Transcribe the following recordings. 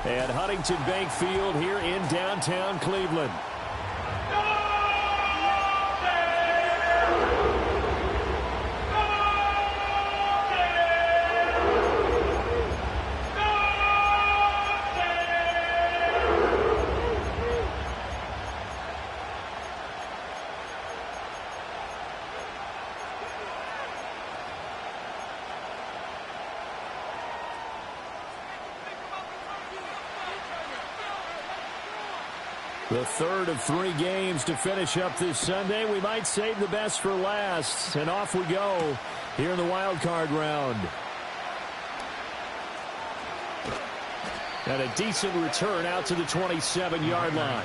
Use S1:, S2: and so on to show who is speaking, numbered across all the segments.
S1: at Huntington Bank Field here in downtown Cleveland. The third of 3 games to finish up this Sunday. We might save the best for last. And off we go here in the wild card round. And a decent return out to the 27-yard line.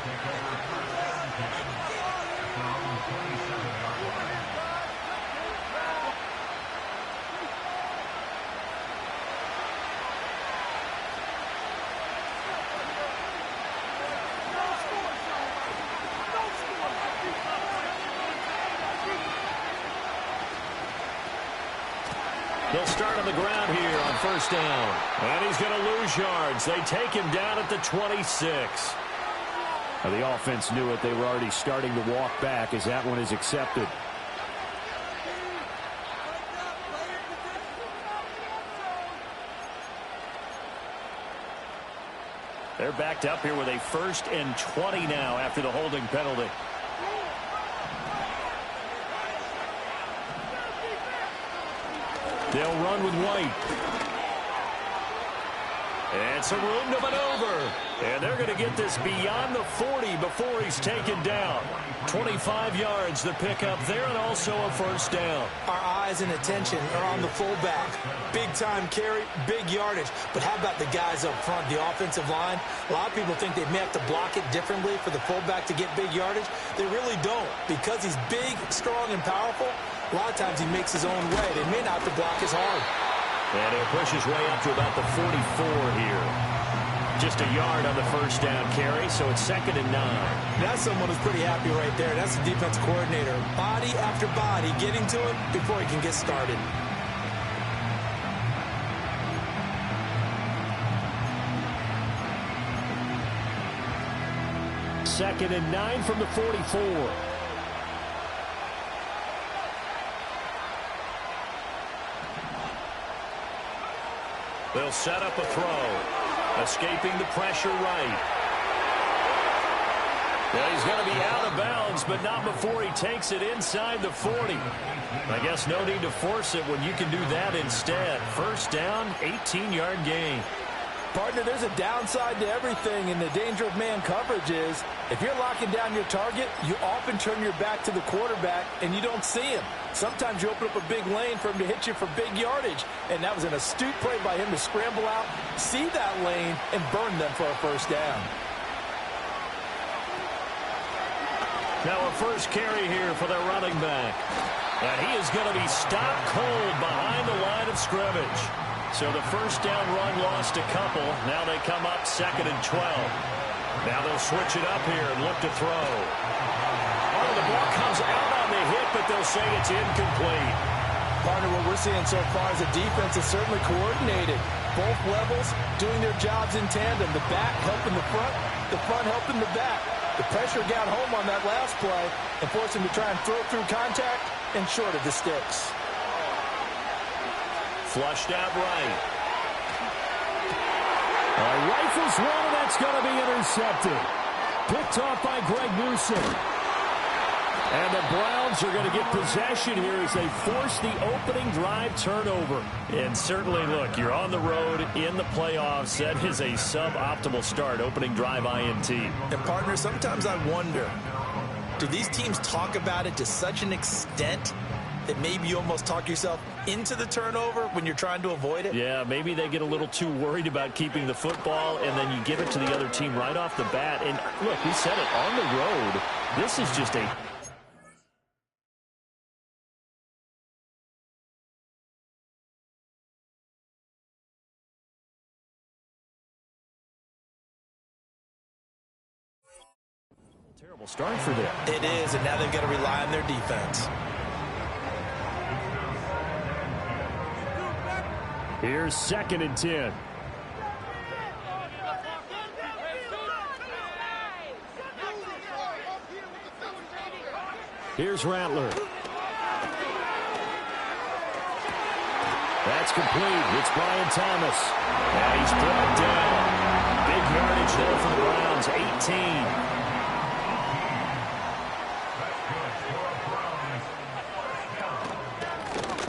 S1: They'll start on the ground here on first down. And he's going to lose yards. They take him down at the 26. Now, the offense knew it. They were already starting to walk back as that one is accepted. They're backed up here with a 1st and 20 now after the holding penalty. They'll run with White. And some room to maneuver. And they're going to get this beyond the 40 before he's taken down. 25 yards the pickup there, and also a first down.
S2: Our eyes and attention are on the fullback. Big-time carry, big yardage. But how about the guys up front, the offensive line? A lot of people think they may have to block it differently for the fullback to get big yardage. They really don't. Because he's big, strong, and powerful, a lot of times he makes his own way. They may not have to block as hard.
S1: And he'll push his way up to about the 44 here. Just a yard on the first down carry, so it's 2nd and 9.
S2: That's someone who's pretty happy right there. That's the defense coordinator. Body after body, getting to it before he can get started.
S1: Second and 9 from the 44. They'll set up a throw. Escaping the pressure right. Yeah, he's going to be out of bounds, but not before he takes it inside the 40. I guess no need to force it when you can do that instead. First down, 18-yard gain.
S2: Partner, there's a downside to everything, and the danger of man coverage is if you're locking down your target, you often turn your back to the quarterback, and you don't see him. Sometimes you open up a big lane for him to hit you for big yardage, and that was an astute play by him to scramble out, see that lane, and burn them for a first down.
S1: Now a first carry here for their running back. And he is going to be stopped cold behind the line of scrimmage. So the first down run lost a couple. Now they come up 2nd and 12. Now they'll switch it up here and look to throw. Oh, the ball comes out on the hit, but they'll say it's incomplete.
S2: Partner, what we're seeing so far is the defense is certainly coordinated. Both levels doing their jobs in tandem. The back helping the front helping the back. The pressure got home on that last play and forced him to try and throw through contact and short of the sticks.
S1: Flushed out right. Rifles one, and that's going to be intercepted. Picked off by Greg Newsom. And the Browns are going to get possession here as they force the opening drive turnover. And certainly, look, you're on the road in the playoffs. That is a suboptimal start, opening drive INT.
S2: And, partner, sometimes I wonder, do these teams talk about it to such an extent that maybe you almost talk yourself into the turnover when you're trying to avoid it?
S1: Yeah, maybe they get a little too worried about keeping the football, and then you give it to the other team right off the bat. And, look, we said it, on the road, this is just a terrible start for them.
S2: It is, and now they've got to rely on their defense.
S1: Here's 2nd and 10. Here's Rattler. That's complete. It's Brian Thomas. And he's brought down. Big yardage there for the Browns, 18.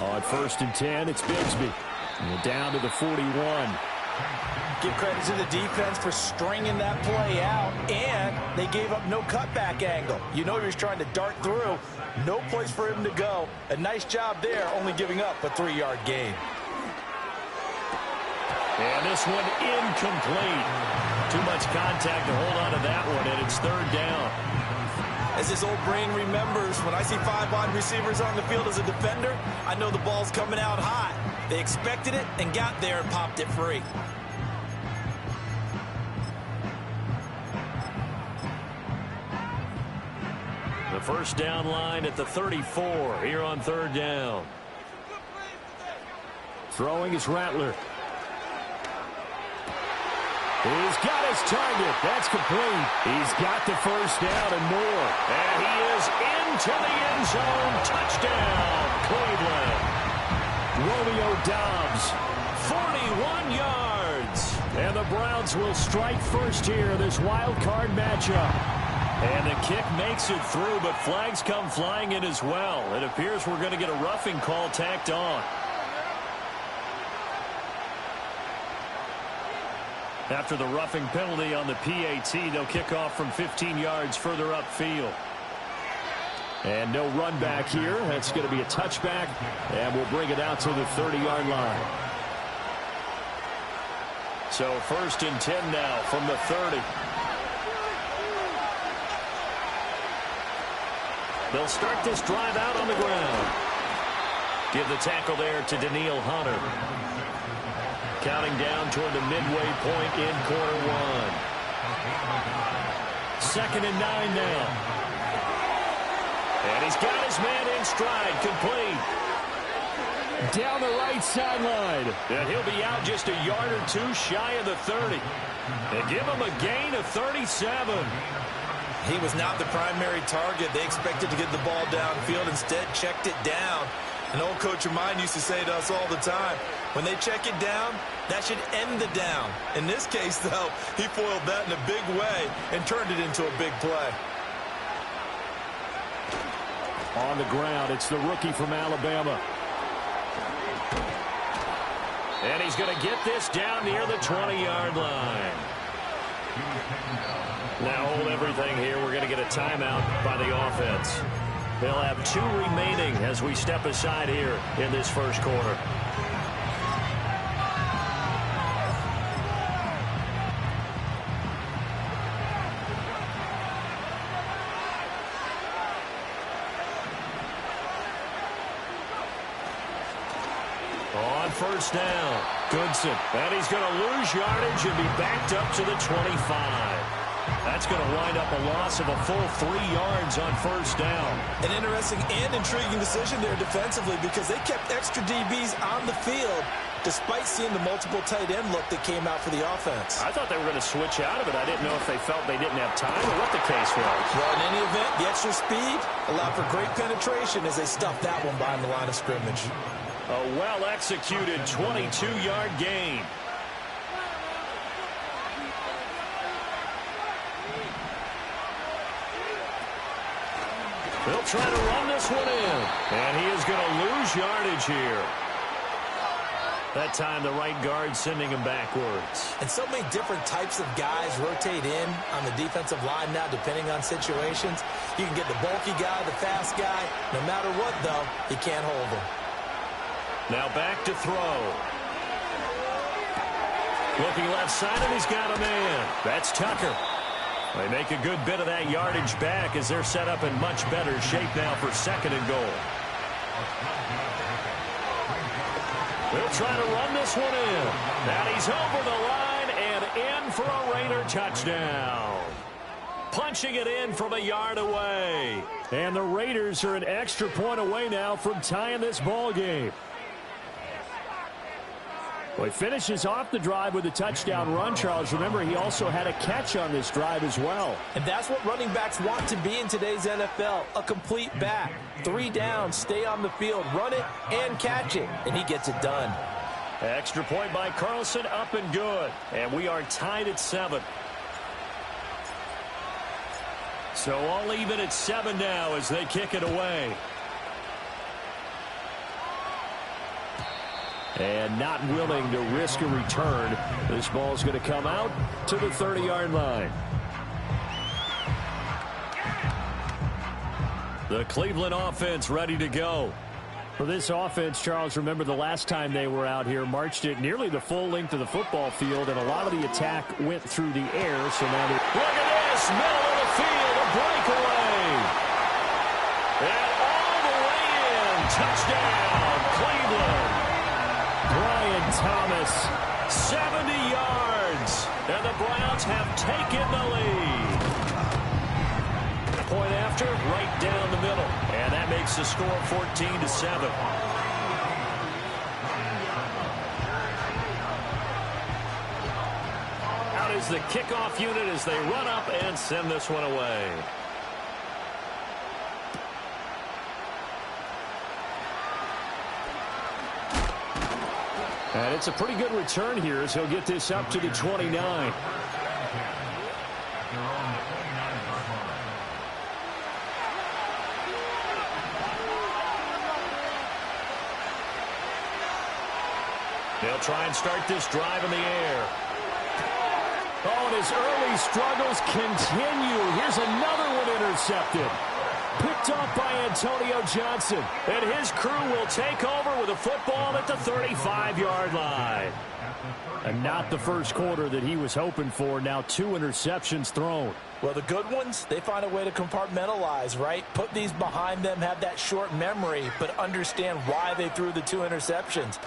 S1: On 1st and 10, it's Bigsby. And down to the 41.
S2: Give credit to the defense for stringing that play out, and they gave up no cutback angle. You know he was trying to dart through. No place for him to go. A nice job there, only giving up a 3-yard gain.
S1: And this one incomplete. Too much contact to hold on to that one, and it's 3rd down.
S2: As his old brain remembers, when I see 5 wide receivers on the field as a defender, I know the ball's coming out hot. They expected it and got there and popped it free.
S1: The 1st down line at the 34 here on 3rd down. Throwing is Rattler. He's got his target. That's complete. He's got the 1st down and more. And he is into the end zone. Touchdown, Cleveland. Romeo Doubs, 41 yards. And the Browns will strike first here in this wild card matchup. And the kick makes it through, but flags come flying in as well. It appears we're going to get a roughing call tacked on. After the roughing penalty on the PAT, they'll kick off from 15 yards further upfield. And no run back here. That's going to be a touchback, and we'll bring it out to the 30-yard line. So 1st and 10 now from the 30. They'll start this drive out on the ground. Give the tackle there to Daniil Hunter. Counting down toward the midway point in quarter 1. 2nd and 9 now. And he's got his man in stride, complete. Down the right sideline. And he'll be out just a yard or 2 shy of the 30. They give him a gain of 37.
S2: He was not the primary target. They expected to get the ball downfield. Instead, checked it down. An old coach of mine used to say to us all the time, when they check it down, that should end the down. In this case, though, he foiled that in a big way and turned it into a big play.
S1: On the ground, it's the rookie from Alabama. And he's going to get this down near the 20-yard line. Now hold everything here. We're going to get a timeout by the offense. They'll have 2 remaining as we step aside here in this first quarter. On 1st down, Goodson. And he's going to lose yardage and be backed up to the 25. That's going to wind up a loss of a full 3 yards on 1st down.
S2: An interesting and intriguing decision there defensively because they kept extra DBs on the field despite seeing the multiple tight end look that came out for the offense.
S1: I thought they were going to switch out of it. I didn't know if they felt they didn't have time or what the case was.
S2: Well, in any event, the extra speed allowed for great penetration as they stuffed that one behind the line of scrimmage.
S1: A well-executed 22-yard gain. They'll try to run this one in. And he is going to lose yardage here. That time the right guard sending him backwards.
S2: And so many different types of guys rotate in on the defensive line now depending on situations. You can get the bulky guy, the fast guy. No matter what, though, you can't hold him.
S1: Now back to throw. Looking left side, and he's got a man. That's Tucker. They make a good bit of that yardage back as they're set up in much better shape now for 2nd and goal. They'll try to run this one in. And he's over the line and in for a Raider touchdown. Punching it in from a yard away. And the Raiders are an extra point away now from tying this ball game. Well, he finishes off the drive with a touchdown run, Charles. Remember, he also had a catch on this drive as well.
S2: And that's what running backs want to be in today's NFL, a complete back. 3 downs, stay on the field, run it, and catch it. And he gets it done.
S1: Extra point by Carlson, up and good. And we are tied at 7. So all even at 7 now as they kick it away. And not willing to risk a return. This ball's going to come out to the 30-yard line. The Cleveland offense ready to go. For this offense, Charles, remember the last time they were out here, marched it nearly the full length of the football field, and a lot of the attack went through the air. So now look at this, middle of the field, a breakaway. And all the way in, touchdown, Cleveland. Brian Thomas, 70 yards, and the Browns have taken the lead. Point after, right down the middle, and that makes the score 14-7. Out is the kickoff unit as they run up and send this one away. And it's a pretty good return here as he'll get this up to the 29. They'll try and start this drive in the air. Oh, and his early struggles continue. Here's another one intercepted. Picked off by Antonio Johnson. And his crew will take over with a football at the 35-yard line. And not the first quarter that he was hoping for. Now 2 interceptions thrown.
S2: Well, the good ones, they find a way to compartmentalize, right? Put these behind them, have that short memory, but understand why they threw the 2 interceptions.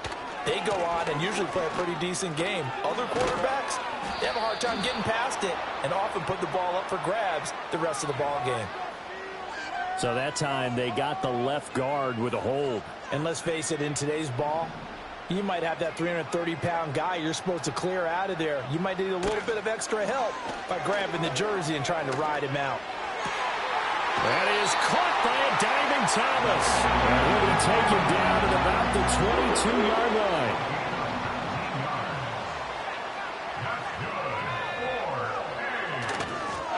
S2: They go on and usually play a pretty decent game. Other quarterbacks, they have a hard time getting past it and often put the ball up for grabs the rest of the ball game.
S1: So that time they got the left guard with a hold.
S2: And let's face it, in today's ball, you might have that 330-pound guy you're supposed to clear out of there. You might need a little bit of extra help by grabbing the jersey and trying to ride him out.
S1: That is caught by a diving Thomas. And he'll be taken down at about the 22-yard line.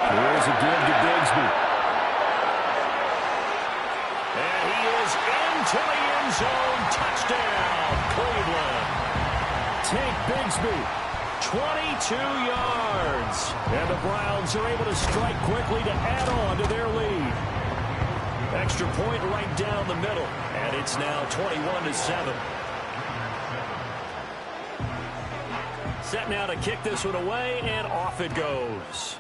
S1: Here's a give to Bigsby. And he is into the end zone. Touchdown, Cleveland. Tank Bigsby, 22 yards. And the Browns are able to strike quickly to add on to their lead. Extra point right down the middle. And it's now 21-7. Set now to kick this one away, and off it goes.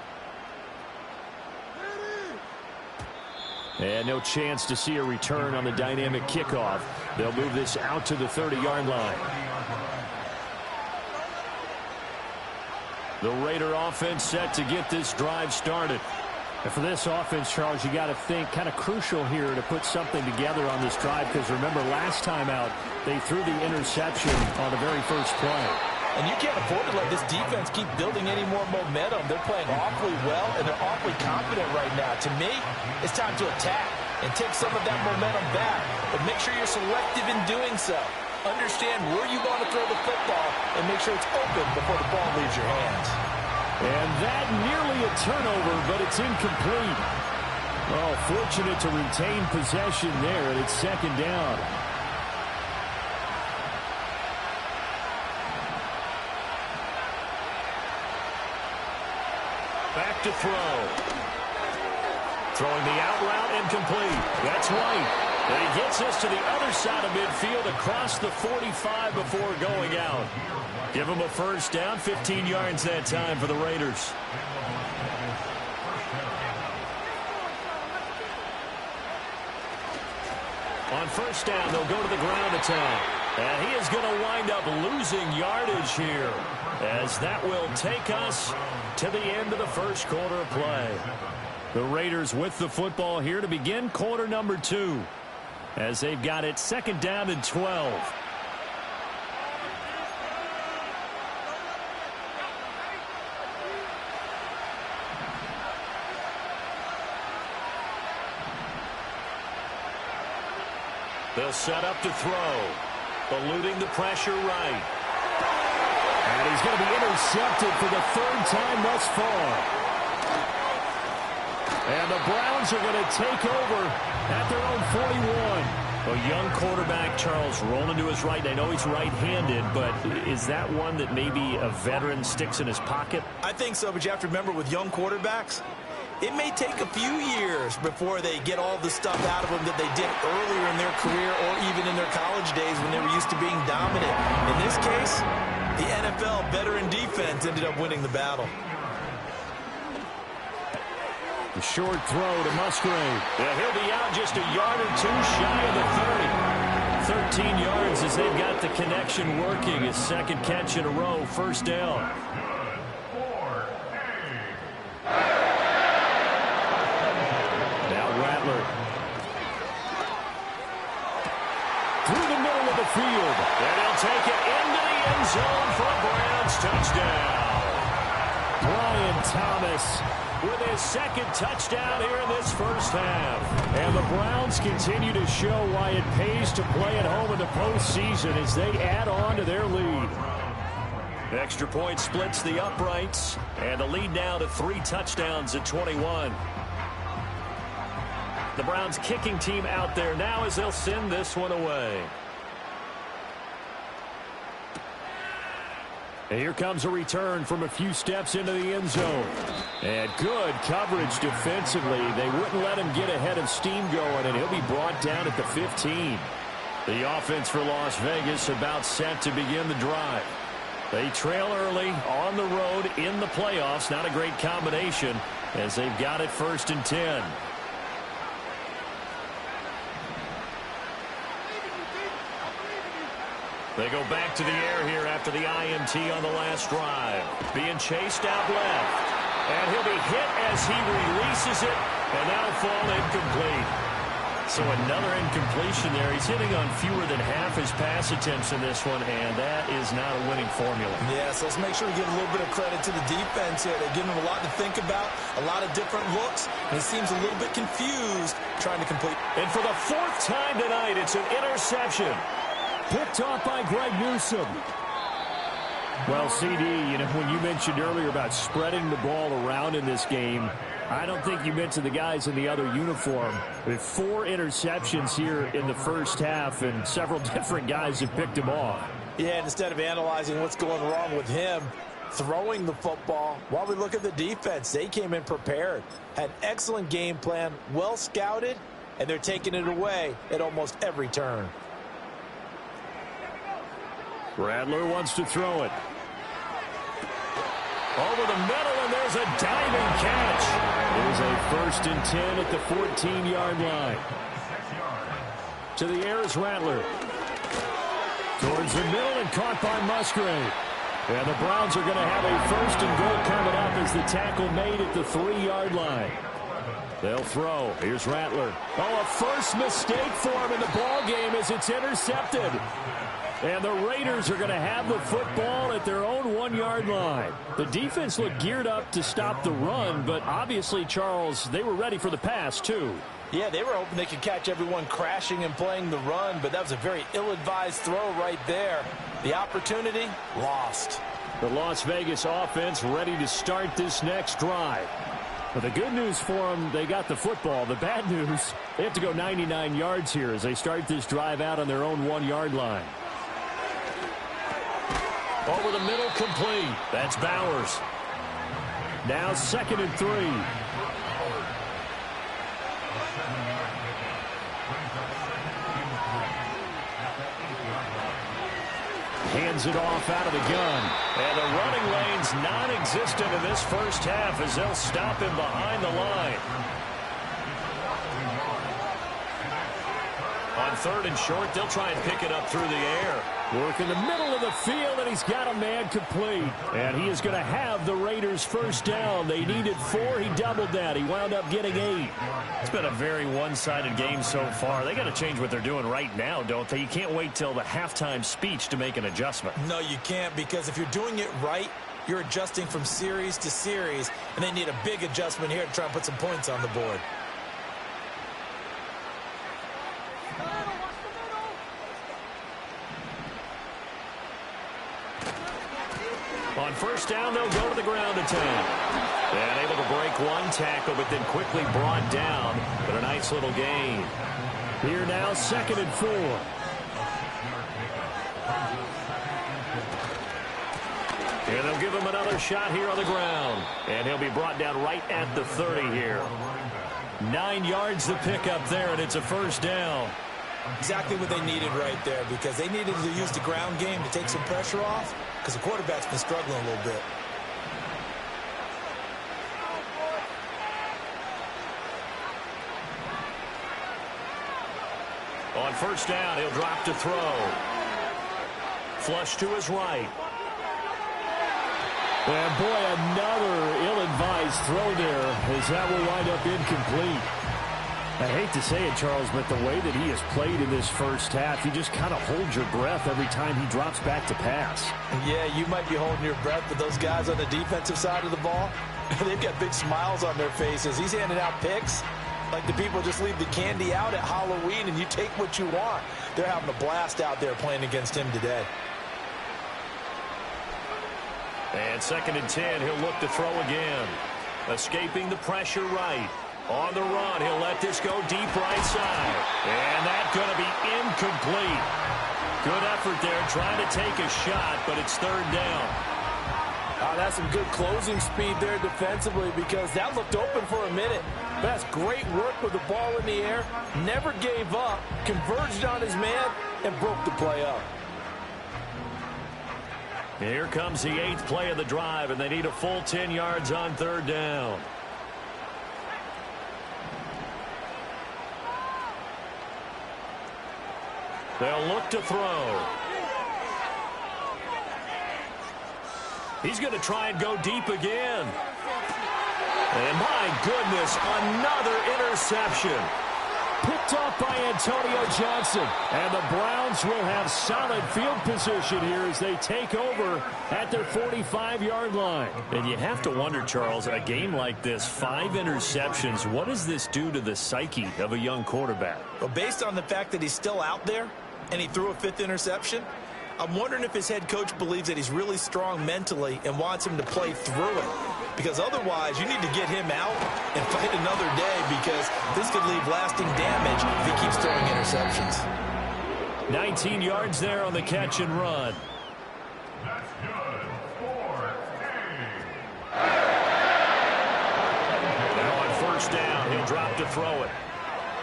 S1: And no chance to see a return on the dynamic kickoff. They'll move this out to the 30-yard line. The Raider offense set to get this drive started. And for this offense, Charles, you got to think kind of crucial here to put something together on this drive, because remember last time out they threw the interception on the very first play.
S2: And you can't afford to let this defense keep building any more momentum. They're playing awfully well, and they're awfully confident right now. To me, it's time to attack and take some of that momentum back. But make sure you're selective in doing so. Understand where you want to throw the football and make sure it's open before the ball leaves your hands.
S1: And that nearly a turnover, but it's incomplete. Oh, fortunate to retain possession there, and it's second down. Back to throw. Throwing the out route incomplete. That's White. And he gets us to the other side of midfield across the 45 before going out. Give him a first down, 15 yards that time for the Raiders. On first down, they'll go to the ground attack. And he is going to wind up losing yardage here, as that will take us to the end of the first quarter of play. The Raiders with the football here to begin quarter number 2, as they've got it second down and 12. They'll set up to throw. Eluding the pressure right.
S3: And he's going to be intercepted for the third time thus far. And the Browns are going to take over at their own 41.
S1: A young quarterback, Charles, rolling to his right. I know he's right-handed, but is that one that maybe a veteran sticks in his pocket?
S2: I think so, but you have to remember with young quarterbacks, it may take a few years before they get all the stuff out of them that they did earlier in their career or even in their college days when they were used to being dominant. In this case, the NFL veteran defense ended up winning the battle.
S3: The short throw to Musgrave.
S1: Yeah, he'll be out just a yard or two shy of the 30. 13 yards as they've got the connection working. His second catch in a row, first down. Now Rattler.
S3: Through the middle of the field.
S1: And he'll take it into the end zone for a Browns touchdown.
S3: Brian Thomas
S1: with his second touchdown here in this first half.
S3: And the Browns continue to show why it pays to play at home in the postseason as they add on to their lead.
S1: Extra point splits the uprights, and the lead now to 3 touchdowns at 21. The Browns kicking team out there now as they'll send this one away.
S3: And here comes a return from a few steps into the end zone. And good coverage defensively. They wouldn't let him get ahead of steam going, and he'll be brought down at the 15. The offense for Las Vegas about set to begin the drive. They trail early on the road in the playoffs. Not a great combination as they've got it 1st and 10.
S1: They go back to the air here after the INT on the last drive. Being chased out left. And he'll be hit as he releases it. And that'll fall incomplete. So another incompletion there. He's hitting on fewer than half his pass attempts in this one. And that is not a winning formula.
S2: Yeah, so let's make sure we give a little bit of credit to the defense here. They're giving him a lot to think about. A lot of different looks. And he seems a little bit confused trying to complete.
S1: And for the 4th time tonight, it's an interception.
S3: Picked off by Greg Newsome. Well, CD, when you mentioned earlier about spreading the ball around in this game, I don't think you mentioned the guys in the other uniform. With 4 interceptions here in the first half, and several different guys have picked him off.
S2: Yeah, and instead of analyzing what's going wrong with him throwing the football, while we look at the defense, they came in prepared. Had excellent game plan, well scouted, and they're taking it away at almost every turn.
S3: Rattler wants to throw it.
S1: Over the middle, and there's a diving catch.
S3: There's a 1st and 10 at the 14-yard line. To the air is Rattler. Towards the middle and caught by Musgrave. And the Browns are going to have a 1st and goal coming up as the tackle made at the 3-yard line. They'll throw. Here's Rattler. Oh, a first mistake for him in the ball game as it's intercepted. And the Raiders are going to have the football at their own 1-yard line. The defense looked geared up to stop the run, but obviously, Charles, they were ready for the pass, too.
S2: Yeah, they were hoping they could catch everyone crashing and playing the run, but that was a very ill-advised throw right there. The opportunity, lost.
S3: The Las Vegas offense ready to start this next drive. But the good news for them, they got the football. The bad news, they have to go 99 yards here as they start this drive out on their own 1-yard line.
S1: Over the middle, complete. That's Bowers.
S3: Now 2nd and 3. Hands it off out of the gun.
S1: And the running lane's non-existent in this first half as they'll stop him behind the line. On 3rd and short, they'll try and pick it up through the air.
S3: Work in the middle of the field, and he's got a man complete. And he is going to have the Raiders' first down. They needed 4. He doubled that. He wound up getting 8.
S1: It's been a very one-sided game so far. They got to change what they're doing right now, don't they? You can't wait till the halftime speech to make an adjustment.
S2: No, you can't, because if you're doing it right, you're adjusting from series to series, and they need a big adjustment here to try and put some points on the board.
S1: first down, they'll go to the ground attack. And able to break one tackle, but then quickly brought down. But a nice little gain.
S3: Here now, 2nd and 4.
S1: And they'll give him another shot here on the ground. And he'll be brought down right at the 30 here. 9 yards to pick up there, and it's a first down.
S2: Exactly what they needed right there, because they needed to use the ground game to take some pressure off, because the quarterback's been struggling a little bit.
S1: On first down, he'll drop to throw. Flush to his right.
S3: And boy, another ill-advised throw there, as that will wind up incomplete. I hate to say it, Charles, but the way that he has played in this first half, you just kind of hold your breath every time he drops back to pass.
S2: Yeah, you might be holding your breath, but those guys on the defensive side of the ball, they've got big smiles on their faces. He's handing out picks like the people just leave the candy out at Halloween and you take what you want. They're having a blast out there playing against him today.
S1: And 2nd and 10, he'll look to throw again. Escaping the pressure right. On the run, he'll let this go deep right side. And that's going to be incomplete. Good effort there, trying to take a shot, but it's 3rd down.
S2: That's some good closing speed there defensively, because that looked open for a minute. That's great work with the ball in the air. Never gave up, converged on his man, and broke the play up.
S1: Here comes the 8th play of the drive, and they need a full 10 yards on 3rd down. They'll look to throw. He's going to try and go deep again. And my goodness, another interception.
S3: Picked off by Antonio Johnson. And the Browns will have solid field position here as they take over at their 45-yard line.
S1: And you have to wonder, Charles, a game like this, 5 interceptions, what does this do to the psyche of a young quarterback?
S2: Well, based on the fact that he's still out there and he threw a 5th interception, I'm wondering if his head coach believes that he's really strong mentally and wants him to play through it. Because otherwise, you need to get him out and fight another day, because this could leave lasting damage if he keeps throwing interceptions.
S1: 19 yards there on the catch and run.
S4: That's good. 4-8.
S1: Now on first down, he'll drop to throw it.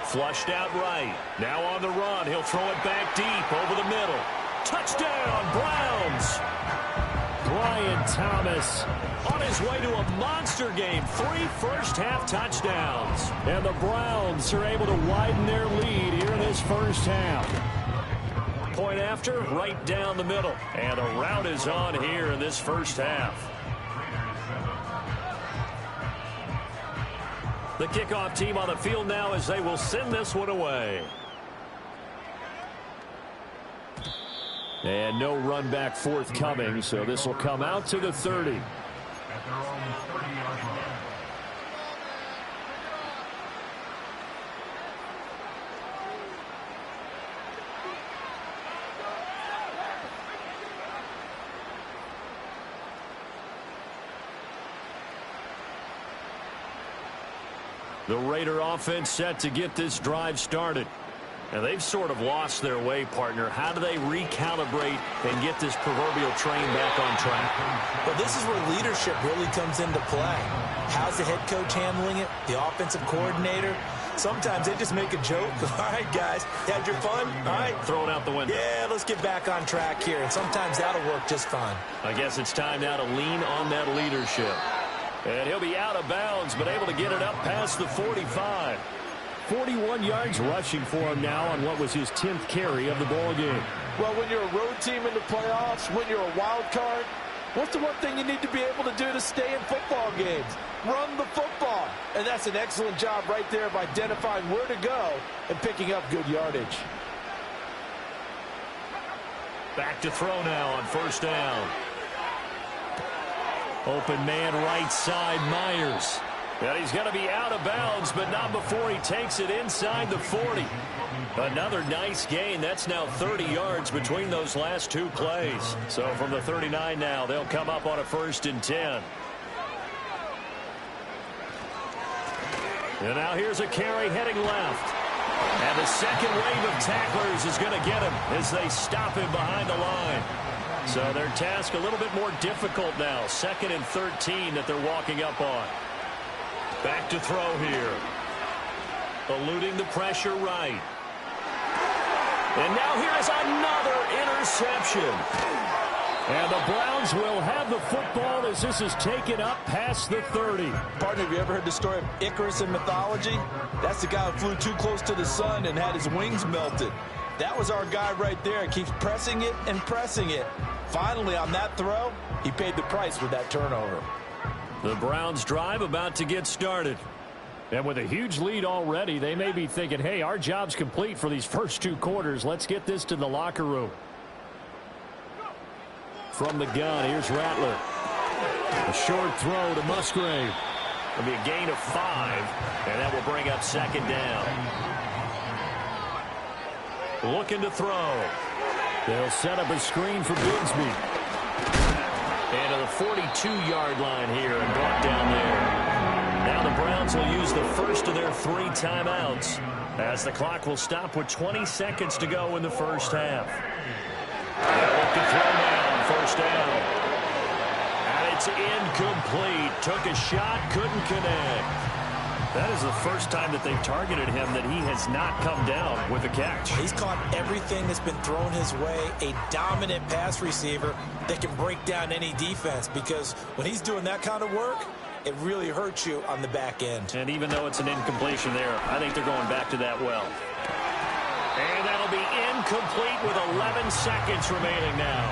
S1: Flushed out right. Now on the run, he'll throw it back deep over the middle. Touchdown, Browns!
S3: Brian Thomas
S1: on his way to a monster game. 3 first-half touchdowns.
S3: And the Browns are able to widen their lead here in this first half.
S1: Point after, right down the middle. And a rout is on here in this first half. The kickoff team on the field now as they will send this one away.
S3: And no run back forthcoming, so this will come out to the 30.
S4: At their own 30-yard line.
S1: The Raider offense set to get this drive started. And they've sort of lost their way, partner. How do they recalibrate and get this proverbial train back on track?
S2: Well, this is where leadership really comes into play. How's the head coach handling it? The offensive coordinator? Sometimes they just make a joke. All right, guys, had your fun? All right.
S1: Throw it out the window.
S2: Yeah, let's get back on track here. And sometimes that'll work just fine.
S1: I guess it's time now to lean on that leadership. And he'll be out of bounds, but able to get it up past the 45.
S3: 41 yards rushing for him now on what was his 10th carry of the ball game.
S2: Well, when you're a road team in the playoffs, when you're a wild card, what's the one thing you need to be able to do to stay in football games? Run the football. And that's an excellent job right there of identifying where to go and picking up good yardage.
S1: Back to throw now on first down. Open man right side, Myers. And he's going to be out of bounds, but not before he takes it inside the 40. Another nice gain. That's now 30 yards between those last two plays. So from the 39 now, they'll come up on a 1st and 10. And now here's a carry heading left. And the second wave of tacklers is going to get him as they stop him behind the line. So their task a little bit more difficult now. 2nd and 13 that they're walking up on. Back to throw here. Eluding the pressure right. And now here is another interception. And the Browns will have the football as this is taken up past the 30.
S2: Partner, have you ever heard the story of Icarus in mythology? That's the guy who flew too close to the sun and had his wings melted. That was our guy right there. He keeps pressing it and pressing it. Finally, on that throw, he paid the price with that turnover.
S1: The Browns drive about to get started.
S3: And with a huge lead already, they may be thinking, hey, our job's complete for these first 2 quarters. Let's get this to the locker room. From the gun, here's Rattler. A short throw to Musgrave.
S1: It'll be a gain of 5, and that will bring up 2nd down. Looking to throw.
S3: They'll set up a screen for Bigsby.
S1: And to the 42-yard line here and brought down there. Now the Browns will use the first of their 3 timeouts as the clock will stop with 20 seconds to go in the first half. They'll look to throw now, 1st down. And it's incomplete. Took a shot, couldn't connect. That is the first time that they've targeted him that he has not come down with a catch.
S2: He's caught everything that's been thrown his way. A dominant pass receiver that can break down any defense, because when he's doing that kind of work, it really hurts you on the back end.
S1: And even though it's an incompletion there, I think they're going back to that well. And that'll be incomplete with 11 seconds remaining now.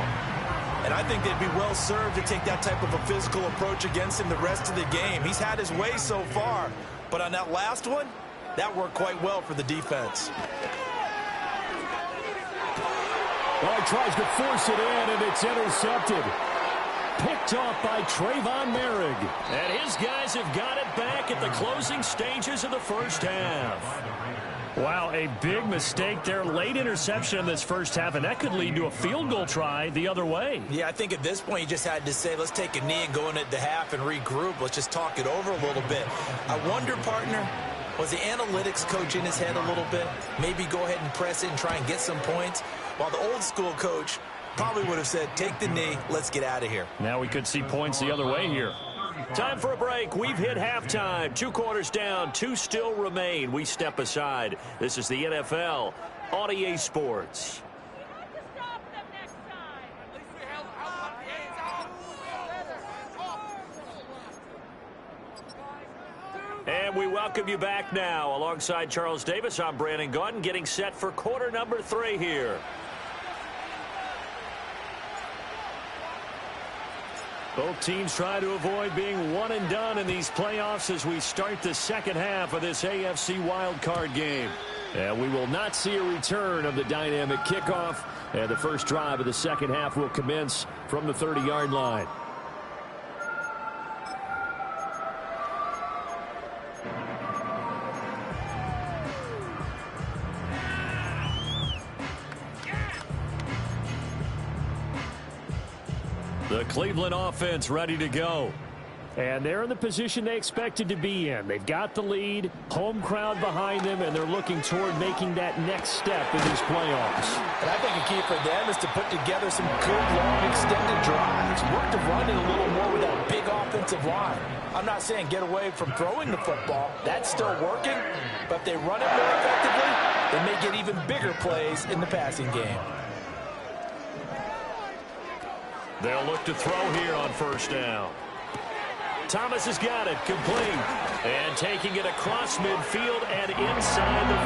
S2: And I think they'd be well served to take that type of a physical approach against him the rest of the game. He's had his way so far, but on that last one, that worked quite well for the defense.
S3: Well, he tries to force it in, and it's intercepted. Picked off by Trayvon Merrick.
S1: And his guys have got it back at the closing stages of the first half. Wow, a big mistake there. Late interception in this first half, and that could lead to a field goal try the other way.
S2: Yeah, I think at this point you just had to say, let's take a knee and go into the half and regroup. Let's just talk it over a little bit. I wonder, partner, was the analytics coach in his head a little bit? Maybe go ahead and press it and try and get some points, while the old school coach probably would have said, take the knee, let's get out of here.
S1: Now we could see points the other way here. Time for a break. We've hit halftime. 2 quarters down, 2 still remain. We step aside. This is the NFL on EA Sports. And we welcome you back now. Alongside Charles Davis, I'm Brandon Gaudin, getting set for quarter number 3 here. Both teams try to avoid being one and done in these playoffs as we start the second half of this AFC wildcard game. And we will not see a return of the dynamic kickoff. And the first drive of the second half will commence from the 30-yard line. The Cleveland offense ready to go.
S3: And they're in the position they expected to be in. They've got the lead, home crowd behind them, and they're looking toward making that next step in these playoffs.
S2: And I think a key for them is to put together some good, long, extended drives. Work to run it a little more with that big offensive line. I'm not saying get away from throwing the football. That's still working. But if they run it more effectively, they may get even bigger plays in the passing game.
S1: They'll look to throw here on first down. Thomas has got it, complete. And taking it across midfield and inside the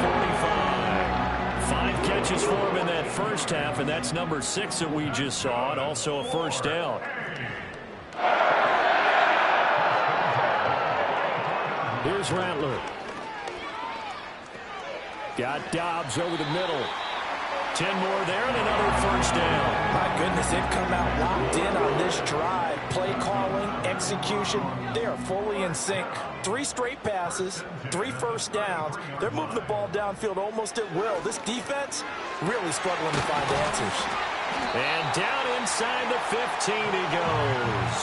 S1: 45. 5 catches for him in that first half, and that's number 6 that we just saw, and also a first down.
S3: Here's Rattler. Got Dobbs over the middle.
S1: 10 more there and another first down.
S2: My goodness, they've come out locked in on this drive. Play calling, execution, they are fully in sync. 3 straight passes, 3 first downs. They're moving the ball downfield almost at will. This defense really struggling to find answers.
S1: And down inside the 15 he goes.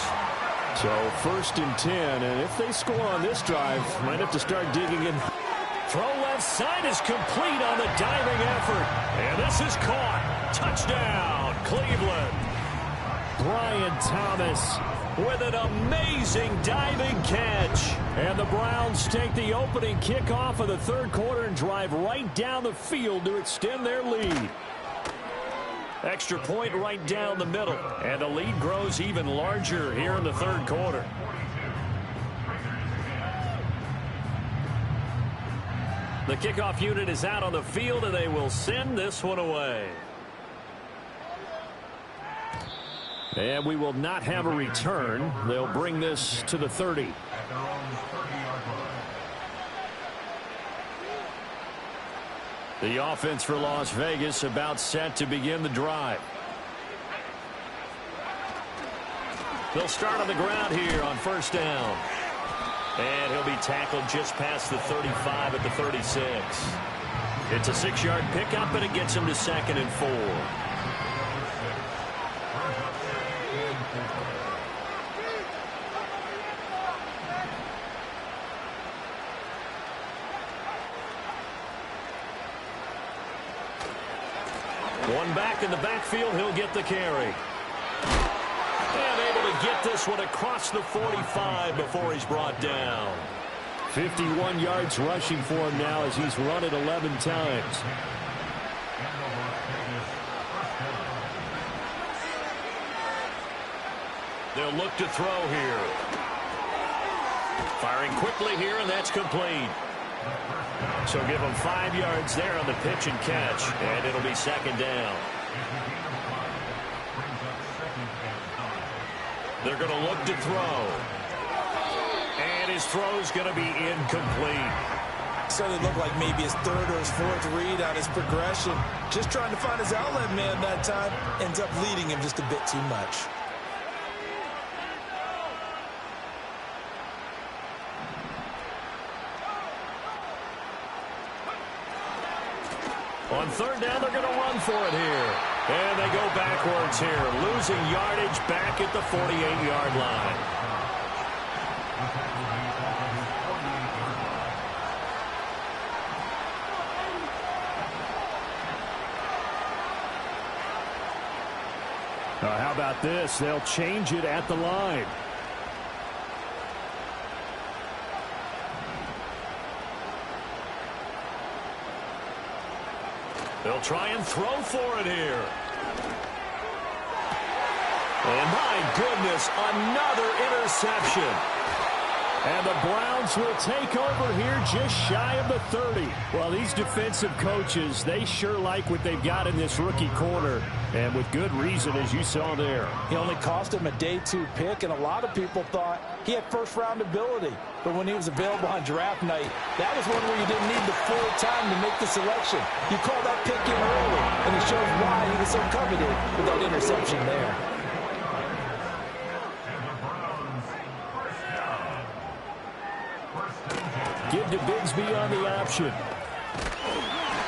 S3: So 1st and 10, and if they score on this drive, might have to start digging in.
S1: Throw left side is complete on the diving effort. And this is caught. Touchdown, Cleveland.
S3: Brian Thomas
S1: With an amazing diving catch.
S3: And the Browns take the opening kickoff of the 3rd quarter and drive right down the field to extend their lead.
S1: Extra point right down the middle. And the lead grows even larger here in the 3rd quarter. The kickoff unit is out on the field, and they will send this one away.
S3: And we will not have a return. They'll bring this to the 30.
S1: The offense for Las Vegas about set to begin the drive. They'll start on the ground here on 1st down. And he'll be tackled just past the 35 at the 36. It's a 6-yard pickup, and it gets him to 2nd and 4. One back in the backfield, he'll get the carry. And able to get this one across the 45 before he's brought down.
S3: 51 yards rushing for him now as he's run it 11 times.
S1: They'll look to throw here. Firing quickly here, and that's complete. So give him 5 yards there on the pitch and catch, and it'll be 2nd down. They're going to look to throw. And his throw's going to be incomplete.
S2: Certainly looked like maybe his 3rd or his 4th read on his progression. Just trying to find his outlet man that time. Ends up leading him just a bit too much.
S1: On 3rd down, they're going to run for it here. And they go backwards here, losing yardage back at the 48-yard line.
S3: How about this? They'll change it at the line.
S1: They'll try and throw for it here. And my goodness, another interception.
S3: And the Browns will take over here just shy of the 30. Well, these defensive coaches, they sure like what they've got in this rookie corner. And with good reason, as you saw there.
S2: He only cost him a day 2 pick, and a lot of people thought he had 1st-round ability. But when he was available on draft night, that was one where you didn't need the full time to make the selection. You called that pick in early, and it shows why he was so coveted with that interception there.
S3: Give to Bigsby on the option.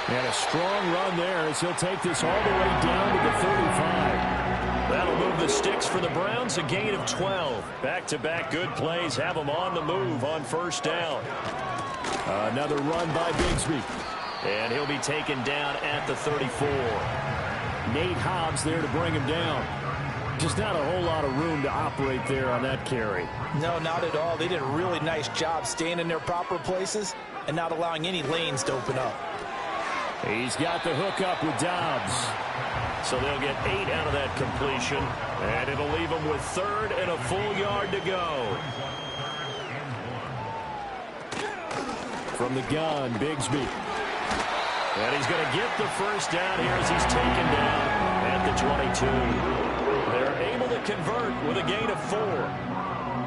S3: And a strong run there as he'll take this all the way down to the 35.
S1: That'll move the sticks for the Browns, a gain of 12. Back-to-back good plays have them on the move on 1st down.
S3: Another run by Bigsby.
S1: And he'll be taken down at the 34.
S3: Nate Hobbs there to bring him down. Just not a whole lot of room to operate there on that carry.
S2: No, not at all. They did a really nice job staying in their proper places and not allowing any lanes to open up.
S3: He's got the hook up with Dobbs.
S1: So they'll get 8 out of that completion, and it'll leave them with 3rd and a full yard to go.
S3: From the gun, Bigsby.
S1: And he's going to get the 1st down here as he's taken down at the 22. They're able to convert with a gain of 4.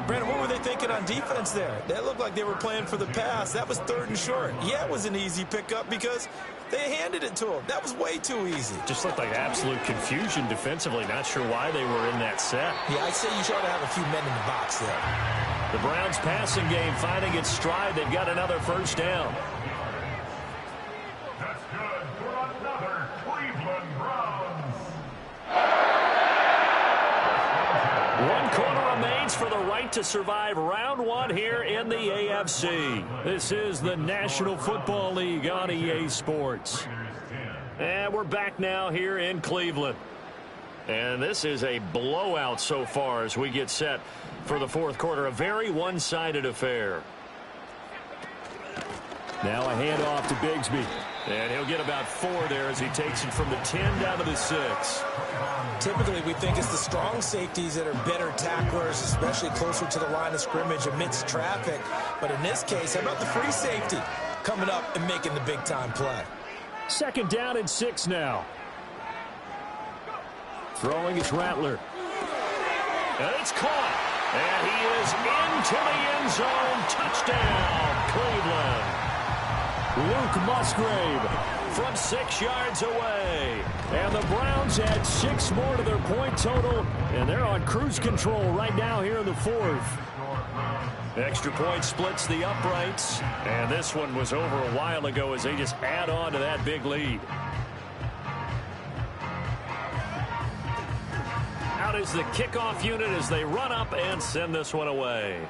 S2: Brandon, what were they thinking on defense there? That looked like they were playing for the pass. That was 3rd and short. Yeah, it was an easy pickup because they handed it to him. That was way too easy.
S1: Just looked like absolute confusion defensively. Not sure why they were in that set.
S2: Yeah, I'd say you ought to have a few men in the box there.
S1: The Browns passing game finding its stride. They've got another first down.
S4: That's good for another Cleveland Browns.
S1: 1 quarter remains for the right to survive round 1 here in the AFC. This is the National Football League on EA Sports. And we're back now here in Cleveland. And this is a blowout so far as we get set for the 4th quarter. A very one-sided affair.
S3: Now a handoff to Bigsby.
S1: And he'll get about 4 there as he takes it from the 10 down to the 6.
S2: Typically, we think it's the strong safeties that are better tacklers, especially closer to the line of scrimmage amidst traffic. But in this case, how about the free safety coming up and making the big-time play?
S3: 2nd down and 6 now. Throwing is Rattler.
S1: And it's caught. And he is into the end zone. Touchdown, Cleveland.
S3: Luke Musgrave
S1: from 6 yards away.
S3: And the Browns add 6 more to their point total, and they're on cruise control right now here in the 4th.
S1: Extra point splits the uprights, and this one was over a while ago as they just add on to that big lead. Out is the kickoff unit as they run up and send this one away.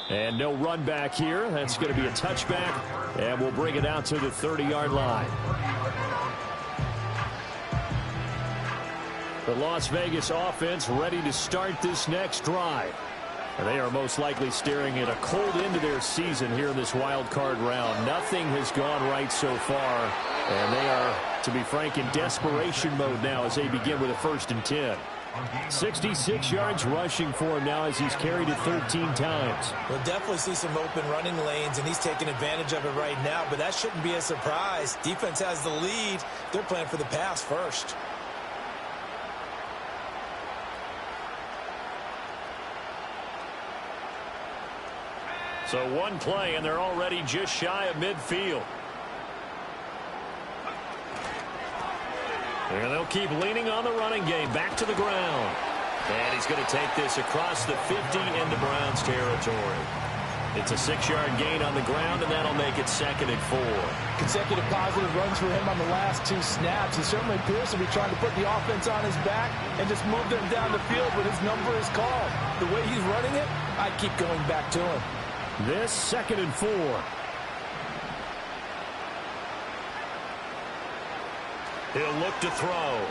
S3: And no run back here. That's going to be a touchback, and we'll bring it out to the 30-yard line. The Las Vegas offense ready to start this next drive. And they are most likely staring at a cold end to their season here in this wild card round. Nothing has gone right so far, and they are, to be frank, in desperation mode now as they begin with a 1st and 10. 66 yards rushing for him now as he's carried it 13 times.
S2: We'll definitely see some open running lanes, and he's taking advantage of it right now, but that shouldn't be a surprise. Defense has the lead. They're playing for the pass first.
S1: So 1 play, and they're already just shy of midfield. And they'll keep leaning on the running game. Back to the ground. And he's going to take this across the 50 into Browns territory. It's a 6-yard gain on the ground, and that'll make it 2nd and 4.
S2: Consecutive positive runs for him on the last 2 snaps. He certainly appears to be trying to put the offense on his back and just move them down the field, but his number is called. The way he's running it, I keep going back to him.
S3: This 2nd and 4.
S1: He'll look to throw.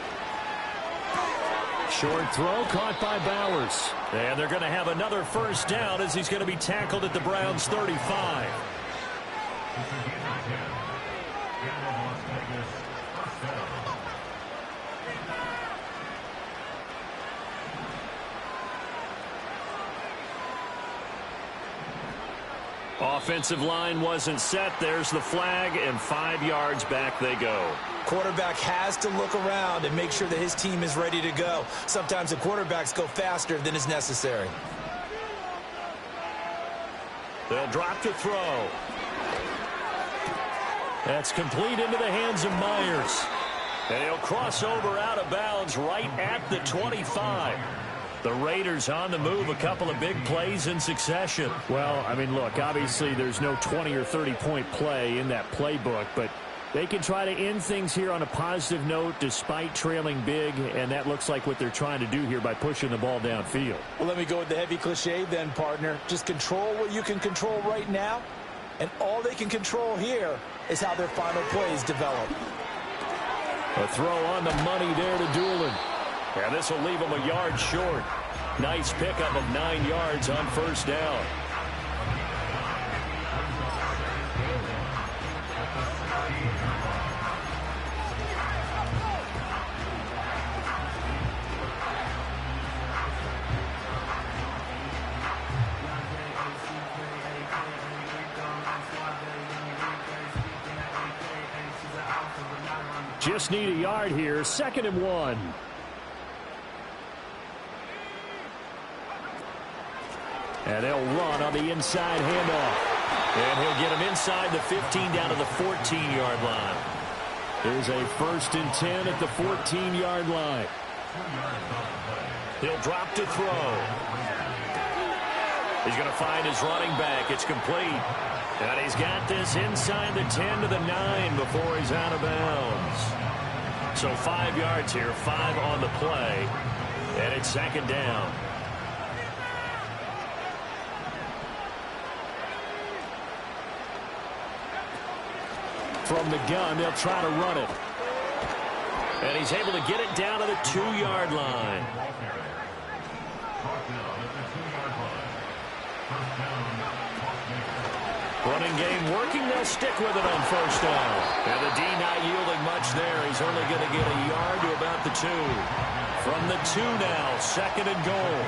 S3: Short throw caught by Bowers.
S1: And they're going to have another first down as he's going to be tackled at the Browns 35. Offensive line wasn't set. There's the flag, and 5 yards back they go.
S2: Quarterback has to look around and make sure that his team is ready to go. Sometimes the quarterbacks go faster than is necessary.
S1: They'll drop to throw. That's complete into the hands of Myers. And he'll cross over out of bounds right at the 25. The Raiders on the move, a couple of big plays in succession.
S3: Well, I mean, look, obviously there's no 20 or 30-point play in that playbook, but they can try to end things here on a positive note despite trailing big, and that looks like what they're trying to do here by pushing the ball downfield.
S2: Well, let me go with the heavy cliche then, partner. Just control what you can control right now, and all they can control here is how their final plays develop.
S3: A throw on the money there to Doolin.
S1: And this will leave him a yard short. Nice pickup of 9 yards on first down.
S3: Just need a yard here. 2nd and 1. And they'll run on the inside handoff.
S1: And he'll get him inside the 15 down to the 14-yard line.
S3: Here's a 1st and 10 at the 14-yard line.
S1: He'll drop to throw. He's going to find his running back. It's complete. And he's got this inside the 10 to the 9 before he's out of bounds. So 5 yards here, 5 on the play. And it's 2nd down.
S3: From the gun, they'll try to run it.
S1: And he's able to get it down to the 2-yard line. Running game working. They'll stick with it on 1st down. And the D not yielding much there. He's only going to get a yard to about the 2. From the 2 now, 2nd and goal.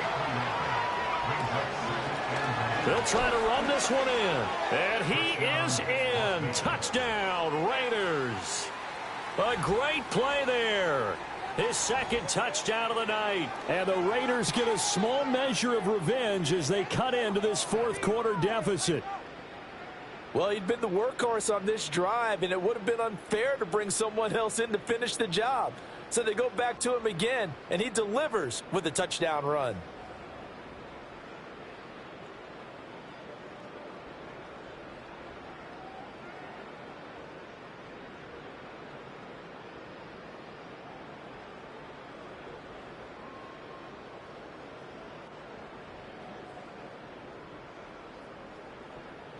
S1: They'll try to run this one in. And he is in. Touchdown, Raiders. A great play there. His 2nd touchdown of the night.
S3: And the Raiders get a small measure of revenge as they cut into this 4th quarter deficit.
S2: Well, he'd been the workhorse on this drive, and it would have been unfair to bring someone else in to finish the job. So they go back to him again, and he delivers with a touchdown run.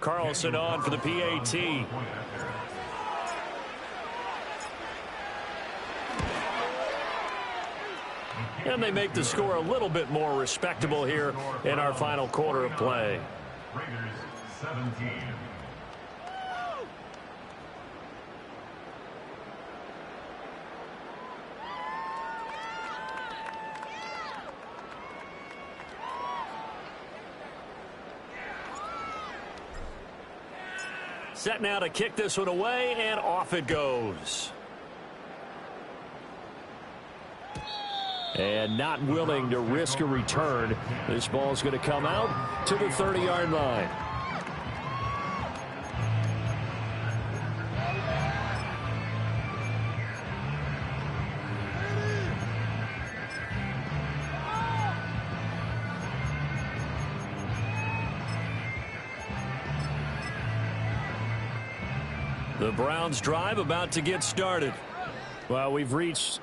S1: Carlson on for the PAT. And they make the score a little bit more respectable here in our final quarter of play.
S4: Raiders 17.
S1: Set now to kick this one away, and off it goes.
S3: And not willing to risk a return. This ball's going to come out to the 30-yard line.
S1: The Browns drive about to get started.
S3: Well, we've reached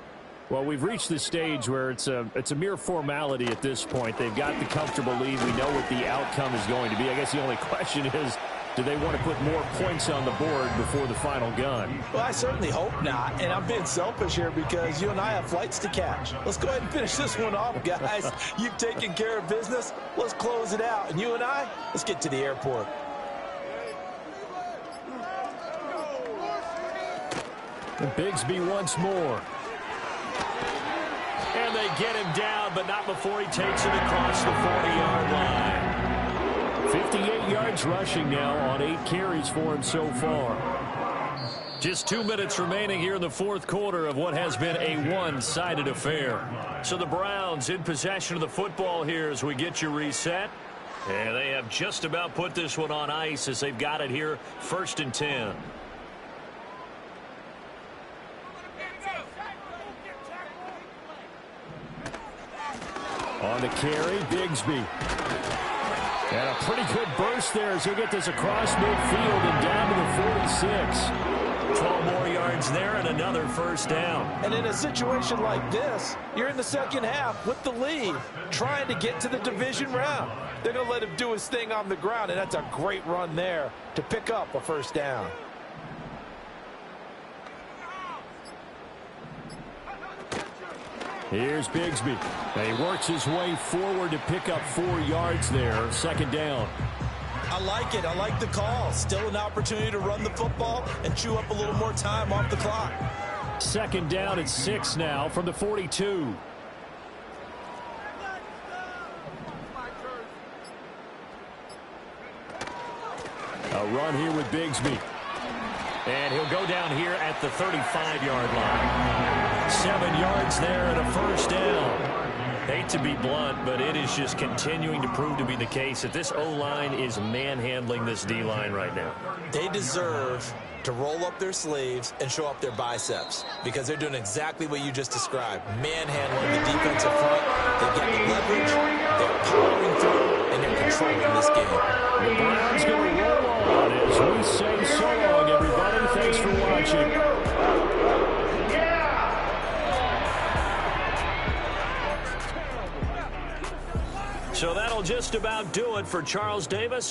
S3: the stage where it's a mere formality at this point. They've got the comfortable lead. We know what the outcome is going to be. I guess the only question is, do they want to put more points on the board before the final gun?
S2: Well, I certainly hope not, and I'm being selfish here because you and I have flights to catch. Let's go ahead and finish this one off, guys. You've taken care of business. Let's close it out. And you and I, let's get to the airport.
S3: Bigsby once more.
S1: And they get him down, but not before he takes it across the 40-yard line.
S3: 58 yards rushing now on 8 carries for him so far.
S1: Just 2 minutes remaining here in the 4th quarter of what has been a one-sided affair. So the Browns in possession of the football here as we get you reset. And they have just about put this one on ice as they've got it here, 1st and 10.
S3: On the carry, Bigsby. And a pretty good burst there as he'll get this across midfield and down to the 46.
S1: 12 more yards there and another 1st down.
S2: And in a situation like this, you're in the 2nd half with the lead, trying to get to the division round. They're going to let him do his thing on the ground, and that's a great run there to pick up a 1st down.
S3: Here's Bigsby. And he works his way forward to pick up 4 yards there. 2nd down.
S2: I like it. I like the call. Still an opportunity to run the football and chew up a little more time off the clock.
S3: 2nd down and 6 now from the 42. A run here with Bigsby.
S1: And he'll go down here at the 35-yard line. 7 yards there and a 1st down. Hate to be blunt, but it is just continuing to prove to be the case that this O-line is manhandling this D-line right now.
S2: They deserve to roll up their sleeves and show up their biceps because they're doing exactly what you just described, manhandling the defensive front. They've got the leverage, they're powering through, and they're controlling this game.
S3: The Browns going to roll on as we say so long, everybody. Thanks for watching.
S1: So that'll just about do it for Charles Davis.